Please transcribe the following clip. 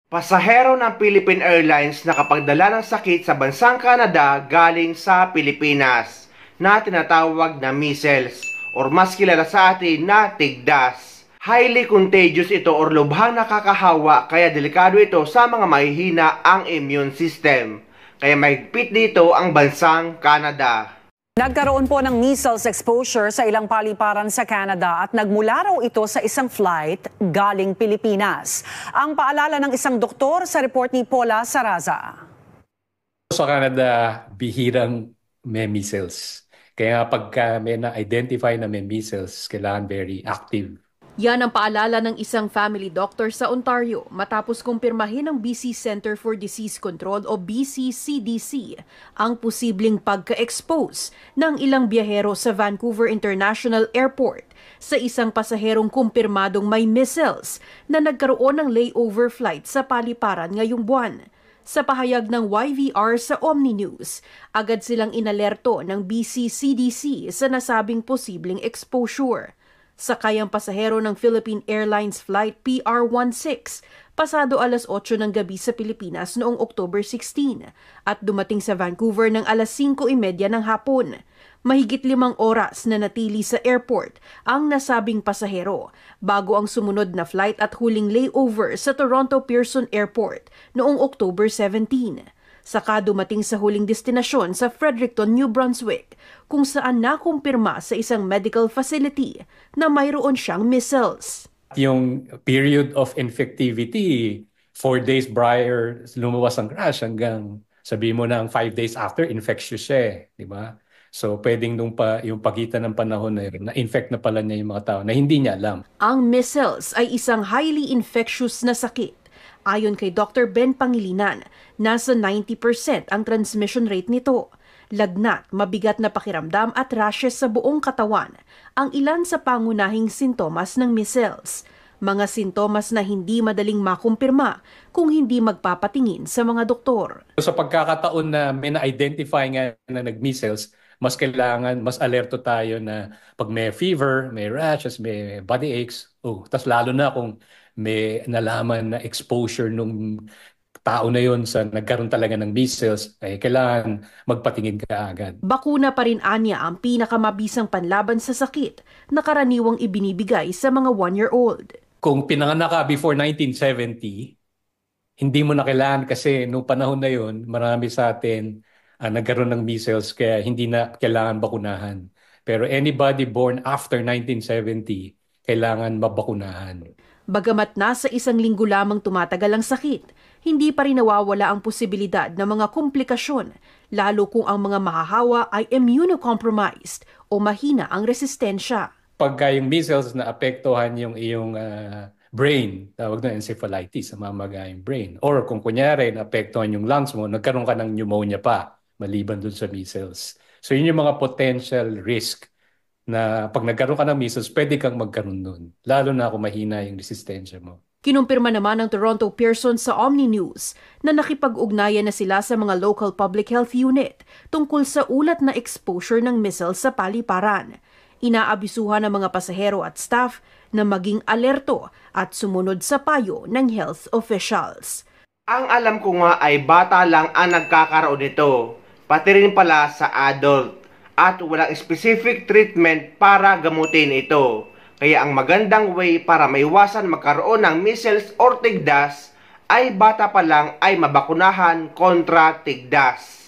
Pasahero ng Philippine Airlines nakapagdala ng sakit sa bansang Canada galing sa Pilipinas na tinatawag na measles or mas kilala sa atin na tigdas. Highly contagious ito or lubhang nakakahawa kaya delikado ito sa mga mahihina ang immune system. Kaya mahigpit dito ang bansang Canada. Nagkaroon po ng measles exposure sa ilang paliparan sa Canada at nagmula raw ito sa isang flight galing Pilipinas. Ang paalala ng isang doktor sa report ni Paula Saraza. Sa Canada, bihirang may measles. Kaya pagka may na-identify na may measles, kailangan very active. Yan ang paalala ng isang family doctor sa Ontario matapos kumpirmahin ng BC Centre for Disease Control o BC-CDC ang posibleng pagka-expose ng ilang biyahero sa Vancouver International Airport sa isang pasaherong kumpirmadong may measles na nagkaroon ng layover flight sa paliparan ngayong buwan. Sa pahayag ng YVR sa Omni News, agad silang inalerto ng BC-CDC sa nasabing posibleng exposure. Sakay ang pasahero ng Philippine Airlines Flight PR-16 pasado alas 8 ng gabi sa Pilipinas noong October 16 at dumating sa Vancouver ng alas 5:30 ng hapon. Mahigit 5 oras na natili sa airport ang nasabing pasahero bago ang sumunod na flight at huling layover sa Toronto Pearson Airport noong October 17. Saka dumating sa huling destinasyon sa Fredericton, New Brunswick, kung saan nakumpirma sa isang medical facility na mayroon siyang measles. Yung period of infectivity, 4 days prior lumabas ang crash hanggang sabi mo na ang 5 days after infectious siya, di ba? So pwedeng yung pagitan ng panahon na-infect na pala niya yung mga tao na hindi niya alam. Ang measles ay isang highly infectious na sakit. Ayon kay Dr. Ben Pangilinan, nasa 90% ang transmission rate nito. Lagnat, mabigat na pakiramdam at rashes sa buong katawan ang ilan sa pangunahing sintomas ng measles. Mga sintomas na hindi madaling makumpirma kung hindi magpapatingin sa mga doktor. Sa pagkakataon na may na-identify nga na nag-measles, mas kailangan, mas alerto tayo na pag may fever, may rashes, may body aches, tas lalo na kung may nalaman na exposure nung tao na yon sa nagkaroon talaga ng measles, ay kailangan magpatingin ka agad. Bakuna pa rin anya ang pinakamabisang panlaban sa sakit na karaniwang ibinibigay sa mga 1-year-old. Kung pinanganak ka before 1970, hindi mo na kailangan kasi nung panahon na yon, marami sa atin nagkaroon ng measles kaya hindi na kailangan bakunahan. Pero anybody born after 1970, kailangan mabakunahan. Bagamat nasa 1 linggo lamang tumatagal ang sakit, hindi pa rin nawawala ang posibilidad ng mga komplikasyon, lalo kung ang mga mahahawa ay immunocompromised o mahina ang resistensya. Pagka yung measles na apektuhan yung iyong brain, tawag na encephalitis, mamaga yung brain. Or kung kunyari, naapektuhan yung lungs mo, nagkaroon ka ng pneumonia pa, maliban dun sa measles. So yun yung mga potential risk na pag nagkaroon ka ng measles, pwede kang magkaroon nun. Lalo na kung mahina yung resistensya mo. Kinumpirma naman ng Toronto Pearson sa Omni News na nakipag-ugnayan na sila sa mga local public health unit tungkol sa ulat na exposure ng measles sa paliparan. Inaabisuhan ng mga pasahero at staff na maging alerto at sumunod sa payo ng health officials. Ang alam ko nga ay bata lang ang nagkakaroon nito, pati rin pala sa adult. At walang specific treatment para gamutin ito. Kaya ang magandang way para maiwasan magkaroon ng measles or tigdas ay bata pa lang ay mabakunahan kontra tigdas.